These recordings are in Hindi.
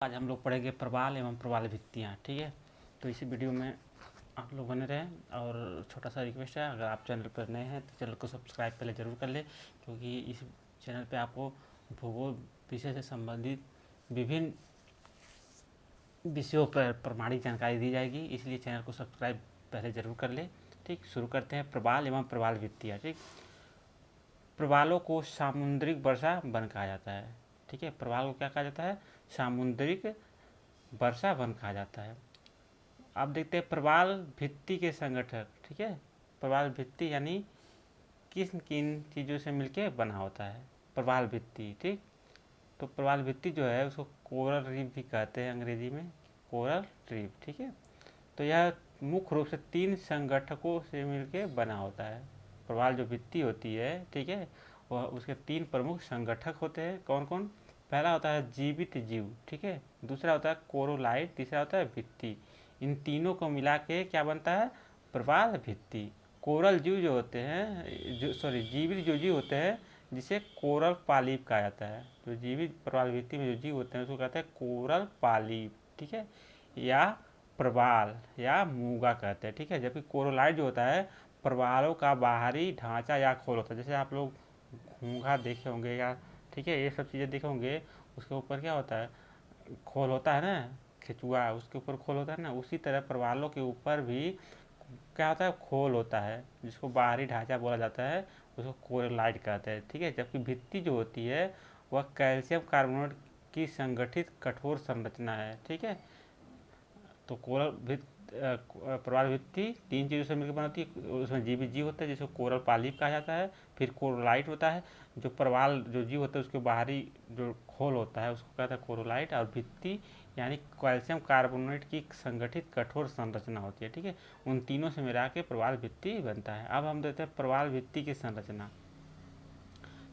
आज हम लोग पढ़ेंगे प्रवाल एवं प्रवाल भित्तियाँ। ठीक है, तो इसी वीडियो में आप लोग बने रहें। और छोटा सा रिक्वेस्ट है, अगर आप चैनल पर नए हैं तो चैनल को सब्सक्राइब पहले ज़रूर कर लें, क्योंकि इस चैनल पे आपको भूगोल विषय से संबंधित विभिन्न विषयों पर प्रमाणिक जानकारी दी जाएगी, इसलिए चैनल को सब्सक्राइब पहले ज़रूर कर लें। ठीक, शुरू करते हैं। प्रवाल एवं प्रवाल भित्तियाँ। ठीक, प्रवालों को सामुद्रिक वर्षा वन कहा जाता है। ठीक है, प्रवाल को क्या कहा जाता है? सामुद्रिक वर्षा वन कहा जाता है। आप देखते हैं प्रवाल भित्ति के संगठक। ठीक है, प्रवाल भित्ति यानी किन किन चीज़ों से मिलके बना होता है प्रवाल भित्ति। ठीक, तो प्रवाल भित्ति जो है उसको कोरल रीफ भी कहते हैं अंग्रेजी में, कोरल रीफ। ठीक है, तो यह मुख्य रूप से 3 संगठकों से मिलके बना होता है। प्रवाल जो भित्ति होती है, ठीक है, वह उसके 3 प्रमुख संगठक होते हैं। कौन कौन? पहला होता है जीवित जीव, ठीक है, दूसरा होता है कोरोलाइट, तीसरा होता है भित्ति। इन तीनों को मिला के क्या बनता है? प्रवाल भित्ति। कोरल जीव जो होते हैं, जीवित जो जीव होते हैं जिसे कोरल पालिप कहा जाता है। जो जीवित प्रवाल भित्ति में जो जीव होते हैं उसको कहते हैं कोरल पालिप। ठीक है, या प्रवाल या मूंगा कहते हैं। ठीक है, जबकि कोरोलाइट जो होता है प्रवालों का बाहरी ढांचा या खोल होता है। जैसे आप लोग घूंघा देखे होंगे, या ठीक है ये सब चीज़ें देखे होंगे, उसके ऊपर क्या होता है? खोल होता है ना, खिचुआ, उसके ऊपर खोल होता है ना। उसी तरह प्रवालों के ऊपर भी क्या होता है? खोल होता है, जिसको बाहरी ढांचा बोला जाता है, उसको कोरोलाइट कहते हैं। ठीक है, जबकि भित्ति जो होती है वह कैल्शियम कार्बोनेट की संगठित कठोर संरचना है। ठीक है, तो कोरल प्रवाल भित्ति 3 चीज़ों से मिलकर बनती है। उसमें जीवित जीव होता है जिसको कोरल पालिप कहा जाता है, फिर कोरोलाइट होता है, जो प्रवाल जो जीव होता है उसके बाहरी जो खोल होता है उसको कहता है कोरोलाइट, और भित्ति यानी कैल्शियम कार्बोनेट की संगठित कठोर संरचना होती है। ठीक है, उन तीनों से मिला के प्रवाल भित्ति बनता है। अब हम देखते हैं प्रवाल भित्ति की संरचना।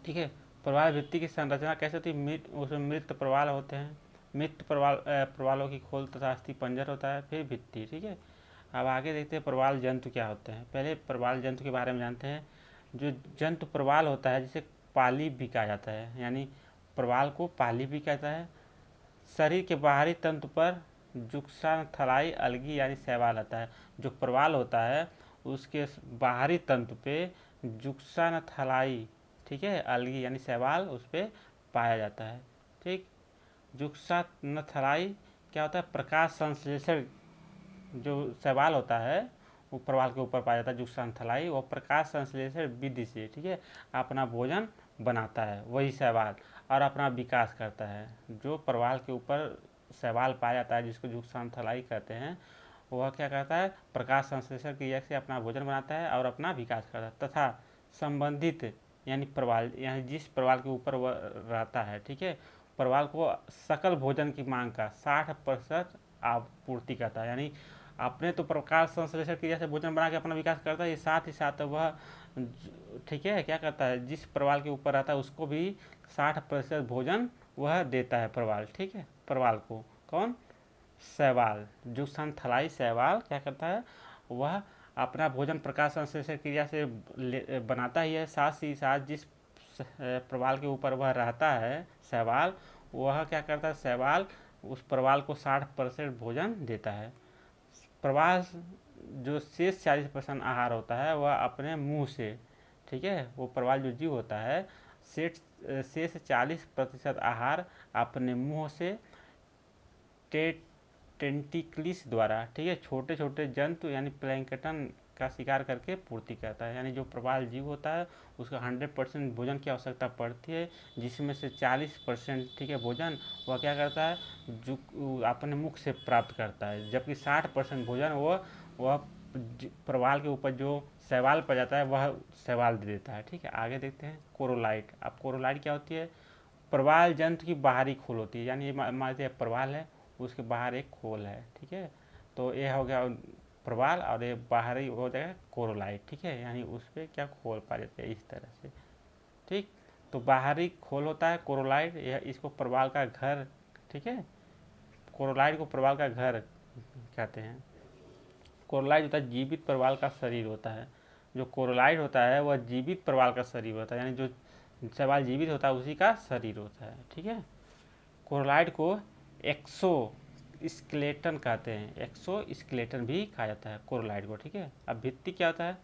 ठीक है, प्रवाल भित्ति की संरचना कैसे होती है? उसमें मृत प्रवाल होते हैं, मृत प्रवालों की खोल तथा अस्थि पंजर होता है, फिर भित्ति। ठीक है, अब आगे देखते हैं प्रवाल जंतु क्या होते हैं। पहले प्रवाल जंतु के बारे में जानते हैं। जो जंतु प्रवाल होता है जिसे पालिप भी कहा जाता है, यानी प्रवाल को पालिप भी कहता है। शरीर के बाहरी तंतु पर जुक्सानथलाई अलगी यानी शैवाल आता है। जो प्रवाल होता है उसके बाहरी तंतु पे जुक्सानथलाई, ठीक है, अलगी यानी शैवाल उस पर पाया जाता है। ठीक, जुक्सानथलाई क्या होता है? प्रकाश संश्लेषण जो शैवाल होता है वो प्रवाल के ऊपर पाया जाता है। जुक्सानथलाई वो प्रकाश संश्लेषण विधि से, ठीक है, अपना भोजन बनाता है, वही शैवाल, और अपना विकास करता है। जो प्रवाल के ऊपर शैवाल पाया जाता है जिसको जुक्सानथलाई कहते हैं, वह क्या करता है? प्रकाश संश्लेषण क्रिया से अपना भोजन बनाता है और अपना विकास करता है, तथा संबंधित यानी प्रवाल यानी जिस प्रवाल के ऊपर वह रहता है, ठीक है, प्रवाल को सकल भोजन की मांग का 60% आपूर्ति करता है। यानी अपने तो प्रकाश संश्लेषण क्रिया से भोजन बना के अपना विकास करता है, ये साथ ही साथ वह, ठीक है, क्या करता है? जिस प्रवाल के ऊपर रहता है उसको भी 60% भोजन वह देता है प्रवाल। ठीक है, प्रवाल को कौन? शैवाल, जुक्सानथलाई शैवाल क्या करता है? वह अपना भोजन प्रकाश संश्लेषण क्रिया से बनाता ही है, साथ ही साथ जिस प्रवाल के ऊपर वह रहता है शैवाल, वह क्या करता है? शैवाल उस प्रवाल को 60% भोजन देता है। प्रवाल जो शेष 40% आहार होता है वह अपने मुंह से, ठीक है, वो प्रवाल जो जीव होता है शेष 40% आहार अपने मुंह से टेंटिकलिस द्वारा, ठीक है, छोटे छोटे जंतु यानी प्लैंकटन का शिकार करके पूर्ति करता है। यानी जो प्रवाल जीव होता है उसका 100% भोजन की आवश्यकता पड़ती है, जिसमें से 40%, ठीक है, भोजन वह क्या करता है? जो अपने मुख से प्राप्त करता है, जबकि 60% भोजन वह प्रवाल के ऊपर जो शैवाल पड़ जाता है वह शैवाल दे देता है। ठीक है, आगे देखते हैं कोरोलाइट। अब कोरोलाइट क्या होती है? प्रवाल जंतु की बाहरी खोल होती है, यानी मान प्रवाल है, उसके बाहर एक खोल है। ठीक है, तो ये हो गया प्रवाल, और ये बाहरी हो जाएगा कोरोलाइट। ठीक है, यानी उस पर क्या खोल पा जाते हैं इस तरह से। ठीक, तो बाहरी खोल होता है कोरोलाइट, यह इसको प्रवाल का घर, ठीक है, कोरोलाइट को प्रवाल का घर कहते हैं। कोरोलाइट होता है जीवित प्रवाल का शरीर होता है। जो कोरोलाइट होता है वह जीवित प्रवाल का शरीर होता है, यानी जो शैवाल जीवित होता है उसी का शरीर होता है। ठीक है, कोरोलाइट को एक्सो स्केलेटन कहते हैं, एक्सो स्केलेटन भी कहा जाता है कोरोलाइट को, ठीक है। अब भित्ति क्या होता है,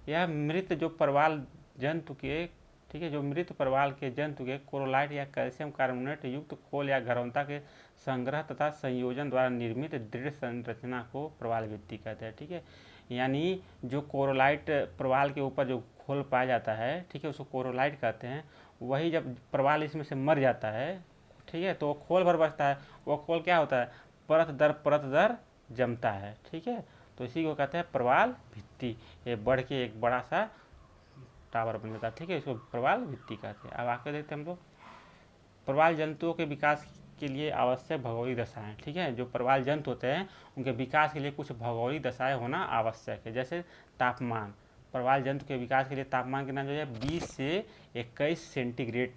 यह मृत जो प्रवाल जंतु के, ठीक है, जो मृत प्रवाल के जंतु के कोरोलाइट या कैल्शियम कार्बोनेट युक्त खोल या घरवंता के संग्रह तथा संयोजन द्वारा निर्मित दृढ़ संरचना को प्रवाल भित्ति कहते हैं, ठीक है। यानी जो कोरोलाइट प्रवाल के ऊपर जो खोल पाया जाता है, ठीक है, उसको कोरोलाइट कहते हैं। वही जब प्रवाल इसमें से मर जाता है, ठीक है, तो वो खोल भर बचता है, वो खोल क्या होता है, परत दर जमता है, ठीक है। तो इसी को कहते हैं प्रवाल भित्ति। ये बढ़ के एक बड़ा सा टावर बन जाता है, ठीक है, इसको प्रवाल भित्ति कहते हैं। अब आगे देखते हैं हम लोग प्रवाल जंतुओं के विकास के लिए आवश्यक भौगोलिक दशाएं, ठीक है। जो प्रवाल जंतु होते हैं उनके विकास के लिए कुछ भौगोलिक दशाएं होना आवश्यक है। जैसे तापमान, प्रवाल जंतु के विकास के लिए तापमान कितना जो है 20 से 21 सेंटीग्रेड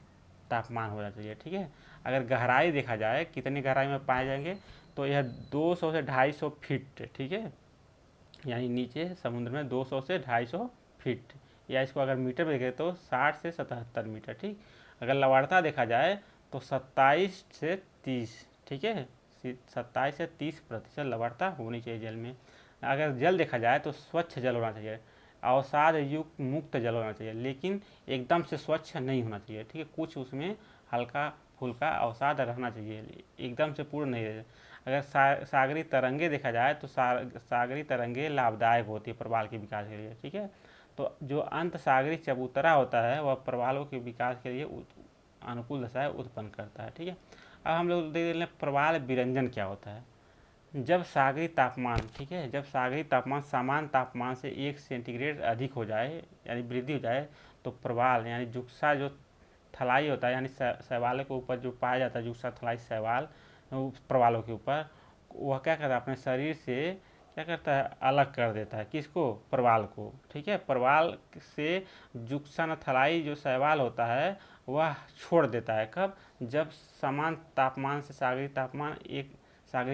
तापमान होना चाहिए, ठीक है। अगर गहराई देखा जाए कितनी गहराई में पाए जाएंगे, तो यह 200 से 250 फीट, ठीक है, यानी नीचे समुद्र में 200 से 250 फीट, या इसको अगर मीटर में देखें तो 60 से 77 मीटर, ठीक। अगर लवणता देखा जाए तो 27 से 30, ठीक है, 27 से 30% लवणता होनी चाहिए जल में। अगर जल देखा जाए तो स्वच्छ जल होना चाहिए, अवसाद युक्त मुक्त जल होना चाहिए, लेकिन एकदम से स्वच्छ नहीं होना चाहिए, ठीक है, कुछ उसमें हल्का फुल्का अवसाद रहना चाहिए, एकदम से पूर्ण नहीं रहे। अगर सागरी तरंगे देखा जाए तो सागरी तरंगे लाभदायक होती है प्रवाल के विकास के लिए, ठीक है। तो जो अंत सागरी चबूतरा होता है वह प्रवालों के विकास के लिए अनुकूल दशाएं उत्पन्न करता है, ठीक है। अब हम लोग देख लें प्रवाल विरंजन क्या होता है। जब सागरी तापमान, ठीक है, जब सागरी तापमान सामान्य तापमान से 1 सेंटीग्रेड अधिक हो जाए, यानी वृद्धि हो जाए, तो प्रवाल यानी जुक्सा जो थलाई होता है, यानी शैवालों के ऊपर जो पाया जाता है जुक्सा थलाई शैवाल प्रवालों के ऊपर, वह क्या करता है अपने शरीर से क्या करता है अलग कर देता है, किसको, प्रवाल को, ठीक है। प्रवाल से जुक्सा थलाई जो शैवाल होता है वह छोड़ देता है, कब, जब समान तापमान से सागरी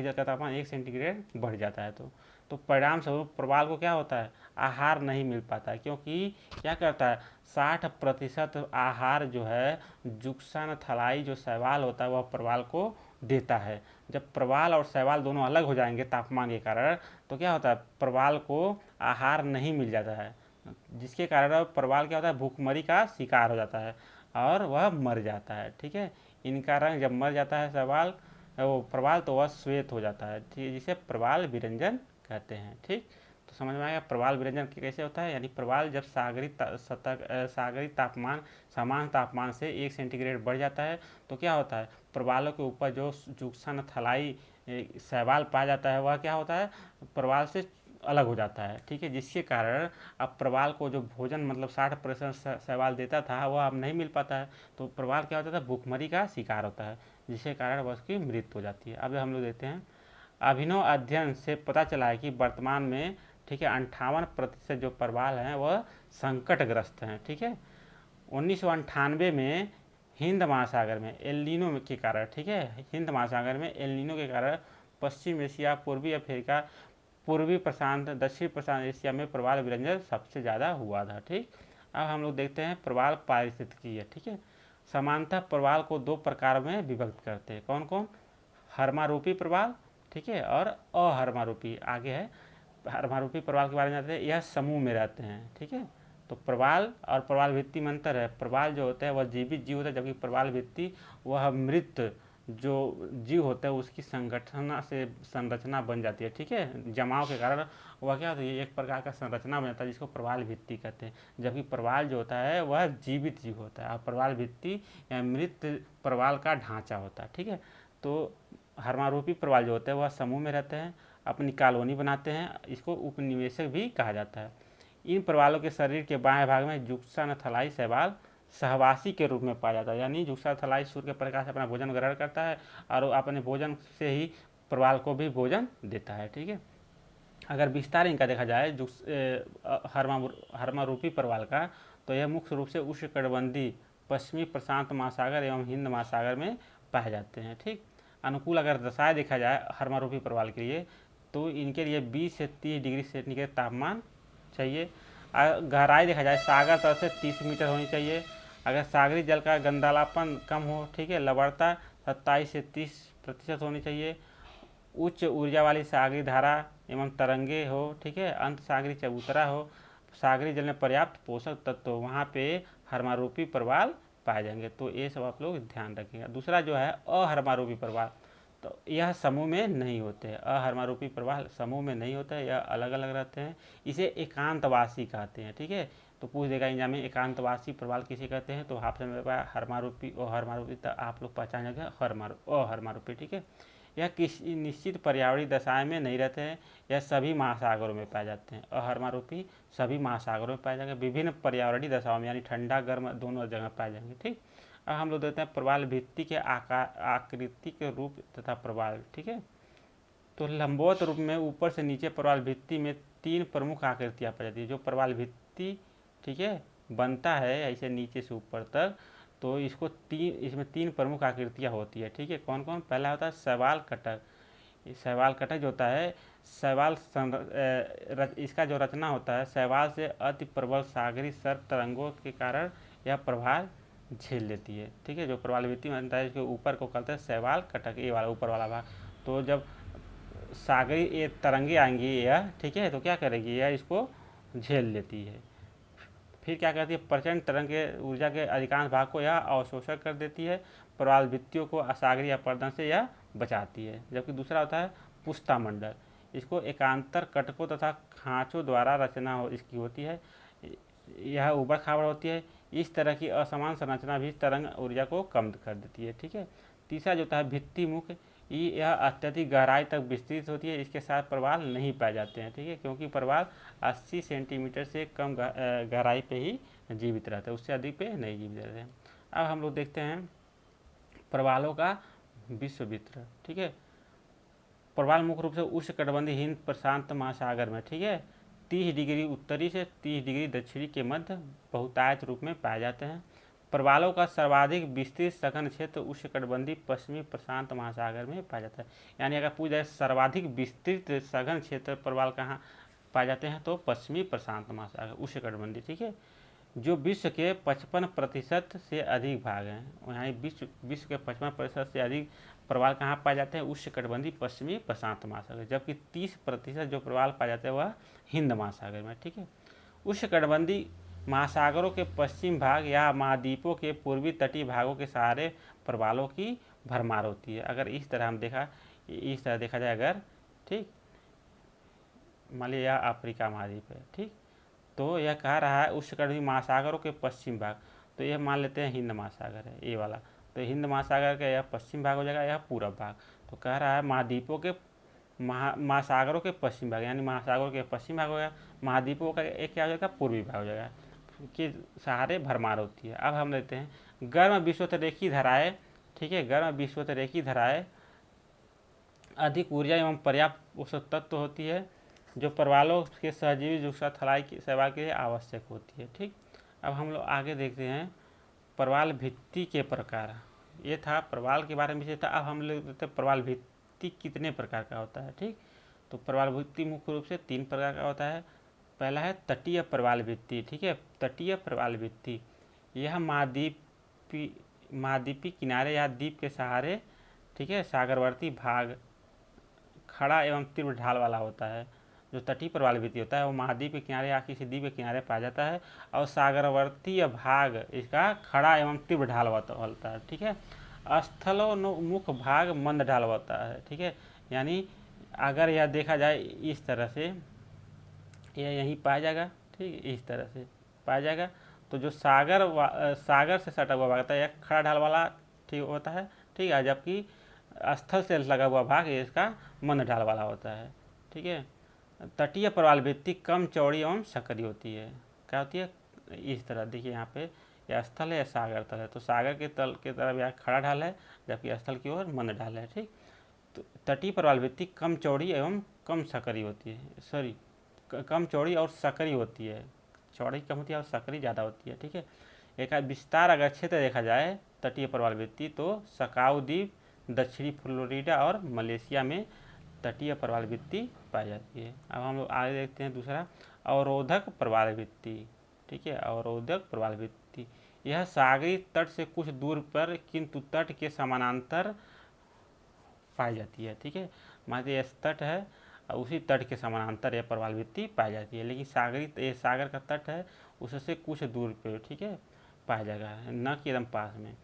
जल का तापमान 1 सेंटीग्रेड बढ़ जाता है। तो परिणाम स्वरूप प्रवाल को क्या होता है, आहार नहीं मिल पाता है, क्योंकि क्या करता है 60% आहार जो है जुक्सा थलाई जो शैवाल होता है वह प्रवाल को देता है। जब प्रवाल और शैवाल दोनों अलग हो जाएंगे तापमान के कारण, तो क्या होता है प्रवाल को आहार नहीं मिल जाता है, जिसके कारण प्रवाल क्या होता है भूखमरी का शिकार हो जाता है और वह मर जाता है, ठीक है। इनका रंग जब मर जाता है शैवाल वो प्रवाल तो वह श्वेत हो जाता है, ठीक है, जिसे प्रवाल विरंजन कहते हैं, ठीक। तो समझ में आएगा प्रवाल विरंजन कैसे होता है। यानी प्रवाल जब सागरी तापमान समान तापमान से 1 सेंटीग्रेड बढ़ जाता है, तो क्या होता है प्रवालों के ऊपर जो जुक्सा थलाई शैवाल पाया जाता है वह क्या होता है प्रवाल से अलग हो जाता है, ठीक है, जिसके कारण अब प्रवाल को जो भोजन मतलब 60% शैवाल देता था वह अब नहीं मिल पाता है, तो प्रवाल क्या होता है भूखमरी का शिकार होता है, जिसके कारण वह उसकी मृत्यु हो जाती है। अब हम लोग देखते हैं अभिनव अध्ययन से पता चला है कि वर्तमान में, ठीक है, 58% जो प्रवाल हैं वह संकटग्रस्त हैं, ठीक है। 1998 में हिंद महासागर में एल नीनो के कारण, ठीक है, हिंद महासागर में एल नीनो के कारण पश्चिम एशिया, पूर्वी अफ्रीका, पूर्वी प्रशांत, दक्षिण प्रशांत एशिया में प्रवाल विरंजन सबसे ज़्यादा हुआ था, ठीक। अब हम लोग देखते हैं प्रवाल पारिस्थितिकी है, ठीक है। समानतः प्रवाल को 2 प्रकार में विभक्त करते हैं, कौन कौन, हर्मारूपी प्रवाल, ठीक है, और अहर्मारूपी। आगे है हर्मारूपी प्रवाल के बारे में जानते हैं, यह समूह में रहते हैं, ठीक है। तो प्रवाल और प्रवाल भित्ति में अंतर है, प्रवाल जो होता है वह जीवित जीव होता है, जबकि प्रवाल भित्ति वह मृत जो जीव होता है उसकी संरचना बन जाती है, ठीक है, जमाव के कारण वह क्या होता है एक प्रकार का संरचना बन जाता है जिसको प्रवाल भित्ति कहते हैं। जबकि प्रवाल जो होता है वह जीवित जीव होता है और प्रवाल भित्ति या मृत प्रवाल का ढांचा होता है, ठीक है। तो हर्मारूपी प्रवाल जो होते हैं वह समूह में रहते हैं, अपनी कॉलोनी बनाते हैं, इसको उपनिवेशक भी कहा जाता है। इन प्रवालों के शरीर के बाएं भाग में जुक्सा थलाई शैवाल सहवासी के रूप में पाया जाता है, यानी जुक्सा थलाई सूर्य के प्रकाश से अपना भोजन ग्रहण करता है और अपने भोजन से ही प्रवाल को भी भोजन देता है, ठीक है। अगर विस्तार इनका देखा जाए हर्मारूपी प्रवाल का, तो यह मुख्य रूप से उष्णकटिबंधीय पश्चिमी प्रशांत महासागर एवं हिंद महासागर में पाए जाते हैं, ठीक। अनुकूल अगर दशाएं देखा जाए हर्मारूपी प्रवाल के लिए, तो इनके लिए 20 से 30 डिग्री सेंटीग्रेड तापमान चाहिए। गहराई देखा जाए सागर तल से 30 मीटर होनी चाहिए। अगर सागरी जल का गंधालापन कम हो, ठीक है, लवणता 27 से प्रतिशत होनी चाहिए। उच्च ऊर्जा वाली सागरी धारा एवं तरंगे हो, ठीक है। अंत सागरी चबूतरा हो, सागरी जल में पर्याप्त पोषक तत्व हो, वहाँ पे हरमारूपी प्रवाल पाए जाएंगे। तो ये सब आप लोग ध्यान रखिएगा। दूसरा जो है अहरमारूपी प्रवाल, तो यह समूह में नहीं होते हैं। अहरमारूपी प्रवाल समूह में नहीं होता है, यह अलग अलग रहते हैं। इसे एकांतवासी कहते हैं, ठीक है। तो पूछ देगा एग्जाम में एकांतवासी प्रवाल किसे कहते हैं, तो आपसे मेरे पास हरमारूपी और हरमारूपी, तो आप लोग पहचान जाएंगे अहरमारूपी, ठीक है। यह किसी निश्चित पर्यावरणीय दशाएं में नहीं रहते हैं, यह सभी महासागरों में पाए जाते हैं। अहरमारूपी सभी महासागरों में पाए जाएंगे, विभिन्न पर्यावरणीय दशाओं में, यानी ठंडा गर्म दोनों जगह पाए जाएंगे, ठीक। अब हम लोग देते हैं प्रवाल भित्ति के आकार, आकृति के रूप तथा प्रवाल, ठीक है। तो लंबवत रूप में ऊपर से नीचे प्रवाल भित्ति में 3 प्रमुख आकृतियाँ पाई जाती है। जो प्रवाल भित्ति, ठीक है, बनता है ऐसे नीचे से ऊपर तक, तो इसमें 3 प्रमुख आकृतियाँ होती है, ठीक है। कौन कौन? पहला होता है शैवाल कटक। शैवाल कटक जो होता है, शैवाल इसका जो रचना होता है, शैवाल से अति प्रबल सागरी सर्प तरंगों के कारण यह प्रभाव झेल लेती है, ठीक है। जो प्रवाल भित्ति बनता है इसके ऊपर को कहते हैं शैवाल कटक, ये वाला ऊपर वाला भाग। तो जब सागरी ये तरंगे आएंगी यह, ठीक है, तो क्या करेगी यह, इसको झेल लेती है। फिर क्या करती है, प्रचंड तरंग के ऊर्जा के अधिकांश भाग को यह अवशोषण कर देती है। प्रवाल भित्तियों को असागरीय अपरदन से यह बचाती है। जबकि दूसरा होता है पुष्ता मंडल, इसको एकांतर कटकों तथा खाँचों द्वारा रचना इसकी होती है। यह उबड़ खाबड़ होती है। इस तरह की असमान संरचना भी तरंग ऊर्जा को कम कर देती है, ठीक है। तीसरा जो होता है भित्ति मुख, यह अत्यधिक गहराई तक विस्तृत होती है। इसके साथ प्रवाल नहीं पाए जाते हैं, ठीक है, क्योंकि प्रवाल 80 सेंटीमीटर से कम गहराई पे ही जीवित रहते हैं, उससे अधिक पे नहीं जीवित रहते हैं। अब हम लोग देखते हैं प्रवालों का विश्व वितरण, ठीक है। प्रवाल मुख्य रूप से उष्णकटिबंधीय हिंद प्रशांत महासागर में, ठीक है, 30 डिग्री उत्तरी से 30 डिग्री दक्षिणी के मध्य बहुतायत रूप में पाए जाते हैं। प्रवालों का सर्वाधिक विस्तृत सघन क्षेत्र उष्णकटिबंधीय पश्चिमी प्रशांत महासागर में पाया जाता है। यानी अगर पूछ जाए सर्वाधिक विस्तृत सघन क्षेत्र प्रवाल कहाँ पाए जाते हैं, तो पश्चिमी प्रशांत महासागर उष्णकटिबंधीय, ठीक है, जो विश्व के 55% से अधिक भाग हैं। यहाँ विश्व के 55% से अधिक प्रवाल कहाँ पाए जाते हैं, उष्णकटिबंधीय पश्चिमी प्रशांत महासागर। जबकि 30% जो प्रवाल पाए जाते हैं वह हिंद महासागर में, ठीक है। उष्णकटिबंधीय महासागरों के पश्चिम भाग या महाद्वीपों के पूर्वी तटीय भागों के सहारे प्रवालों की भरमार होती है। अगर इस तरह देखा जाए अगर, ठीक, मान लिया अफ्रीका महाद्वीप है, ठीक, तो यह कह रहा है उष्णकटिबंधीय महासागरों के पश्चिम भाग, तो यह मान लेते हैं हिंद महासागर है ये वाला, तो हिंद महासागर का यह पश्चिम भाग हो जाएगा, यह पूर्व भाग। तो कह रहा है महाद्वीपों के महासागरों के पश्चिम भाग, यानी महासागरों के पश्चिम भाग हो गया, महाद्वीपों का एक क्या हो जाएगा, पूर्वी भाग हो जाएगा, के सहारे भरमार होती है। अब हम लेते हैं गर्म विषुवतरेखी धाराएं, ठीक है। गर्म विषुवतरेखी धाराएं अधिक ऊर्जा एवं पर्याप्त पोषक तत्व होती है, जो प्रवालों के सहजीवी जुगसा थलाई की सेवा के लिए आवश्यक होती है, ठीक। अब हम लोग आगे देखते हैं प्रवाल भित्ति के प्रकार। ये था प्रवाल के बारे में विषय था। अब हम लोग देखते हैं प्रवाल भित्ति कितने प्रकार का होता है, ठीक। तो प्रवाल भित्ति मुख्य रूप से 3 प्रकार का होता है। पहला है तटीय प्रवाल भित्ति, ठीक है। तटीय प्रवाल भित्ति यह महाद्वीपी किनारे या द्वीप के सहारे, ठीक है, सागरवर्ती भाग खड़ा एवं तीव्र ढाल वाला होता है। जो तटीय प्रवाल भित्ति होता है वो महाद्वीप के किनारे या किसी द्वीप के किनारे पाया जाता है, और सागरवर्तीय भाग इसका खड़ा एवं तीव्र ढाल होता है, ठीक है। स्थलोन्मुख भाग मंद ढाल होता है, ठीक है। यानी अगर यह देखा जाए इस तरह से, यह यहीं पाया जाएगा, ठीक, इस तरह से पाया जाएगा। तो जो सागर से सटा हुआ भाग होता है यह खड़ा ढाल वाला, ठीक होता है, ठीक है। जबकि स्थल से लगा हुआ भाग इसका मंद ढाल वाला होता है, ठीक है। तटीय प्रवाल भित्ति कम चौड़ी एवं सकरी होती है। क्या होती है, इस तरह देखिए यहाँ पे यह स्थल है या सागर तल है, तो सागर के तल के तरफ यह खड़ा ढाल है, जबकि स्थल की ओर मंद ढाल है, ठीक। तो तटीय प्रवाल भित्ति कम चौड़ी एवं कम सकरी होती है, कम चौड़ी और सकरी होती है। चौड़ी कम होती है और सकरी ज़्यादा होती है, ठीक है। एक विस्तार अगर क्षेत्र देखा जाए तटीय प्रवाल भित्ति, तो सकाउ द्वीप, दक्षिणी फ्लोरिडा और मलेशिया में तटीय प्रवाल भित्ति पाई जाती है। अब हम लोग आगे देखते हैं दूसरा अवरोधक प्रवाल भित्ति, ठीक है। अवरोधक प्रवाल भित्ति यह सागरी तट से कुछ दूर पर किंतु तट के समानांतर पाई जाती है। ठीक है, मान लीजिए तट है और उसी तट के समानांतर यह प्रवाल भित्ति पाई जाती है, लेकिन ये सागर का तट है उससे कुछ दूर पे, ठीक है, पाया जाएगा, न कि एकदम पास में।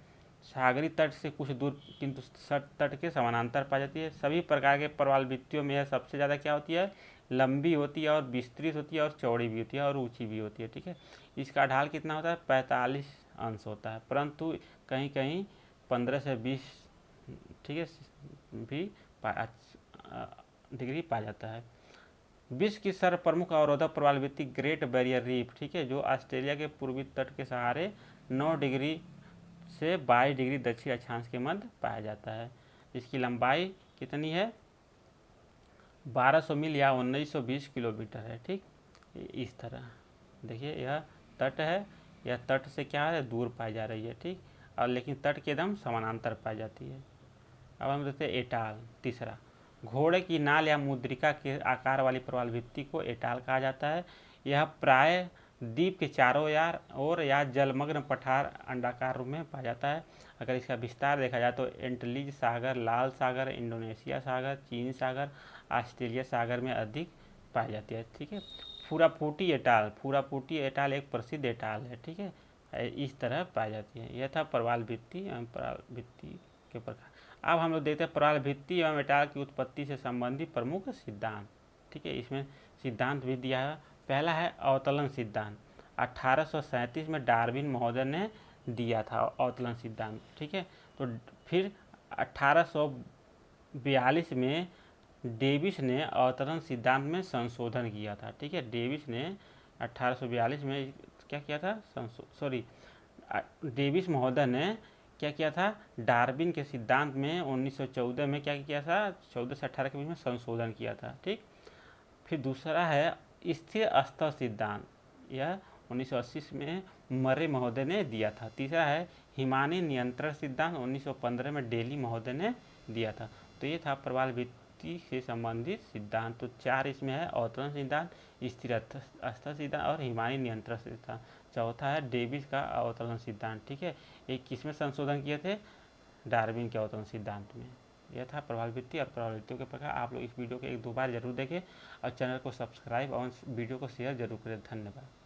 सागरी तट से कुछ दूर किंतु तट के समानांतर पाई जाती है। सभी प्रकार के प्रवाल भित्तियों में यह सबसे ज़्यादा क्या होती है, लंबी होती है और विस्तृत होती है और चौड़ी भी होती है और ऊंची भी होती है। ठीक है, इसका ढाल कितना होता है, 45 अंश होता है, परंतु कहीं कहीं 15 से 20, ठीक है, भी डिग्री पाया जाता है। विश्व की सर्व प्रमुख अवरोधक प्रवाल भित्ति ग्रेट बैरियर रीफ, ठीक है, जो ऑस्ट्रेलिया के पूर्वी तट के सहारे 9 डिग्री से 22 डिग्री दक्षिण अक्षांश के मध्य पाया जाता है। इसकी लंबाई कितनी है, 1200 मील या 1920 किलोमीटर है। ठीक, इस तरह देखिए यह तट है, यह तट से क्या है, दूर पाई जा रही है। ठीक, और लेकिन तट के एकदम समानांतर पाई जाती है। अब हम देखते हैं एटाल, तीसरा, घोड़े की नाल या मुद्रिका के आकार वाली प्रवाल भित्ति को एटाल कहा जाता है। यह प्राय द्वीप के चारों ओर या जलमग्न पठार अंडाकार रूप में पाया जाता है। अगर इसका विस्तार देखा जाए तो एंटलीज सागर, लाल सागर, इंडोनेशिया सागर, चीन सागर, ऑस्ट्रेलिया सागर में अधिक पाई जाती है। ठीक है, फुरापूटी एटाल एक प्रसिद्ध एटाल है। ठीक है, इस तरह पाई जाती है। यह था प्रवाल भित्ति के प्रकार। अब हम लोग देखते हैं प्रवाल भित्ति एवं एटाल की उत्पत्ति से संबंधित प्रमुख सिद्धांत। ठीक है, इसमें सिद्धांत भी दिया है। पहला है अवतलन सिद्धांत, 1837 में डार्विन महोदय ने दिया था अवतलन सिद्धांत। ठीक है, तो फिर 1842 में डेविस ने अवतरण सिद्धांत में संशोधन किया था। ठीक है, डेविस ने 1842 में क्या किया था, डेविस महोदय ने क्या किया था, डार्विन के सिद्धांत में 1914 में क्या किया था, 14 से 18 के बीच में संशोधन किया था। ठीक, फिर दूसरा है स्थिर स्तर सिद्धांत, यह 1980 में मरे महोदय ने दिया था। तीसरा है हिमानी नियंत्रण सिद्धांत, 1915 में डेली महोदय ने दिया था। तो ये था प्रवाल भित्ति से संबंधित सिद्धांत। तो 4 इसमें है, अवतरण सिद्धांत, स्थिर स्तर सिद्धांत और हिमानी नियंत्रण सिद्धांत। चौथा है डेविस का अवतरण सिद्धांत। ठीक है, एक किसमें संशोधन किए थे, डार्विन के अवतरण सिद्धांत में। यह था प्रवाल भित्ति और प्रवाल भित्तियों के प्रकार। आप लोग इस वीडियो को 1-2 बार जरूर देखें और चैनल को सब्सक्राइब और वीडियो को शेयर जरूर करें। धन्यवाद।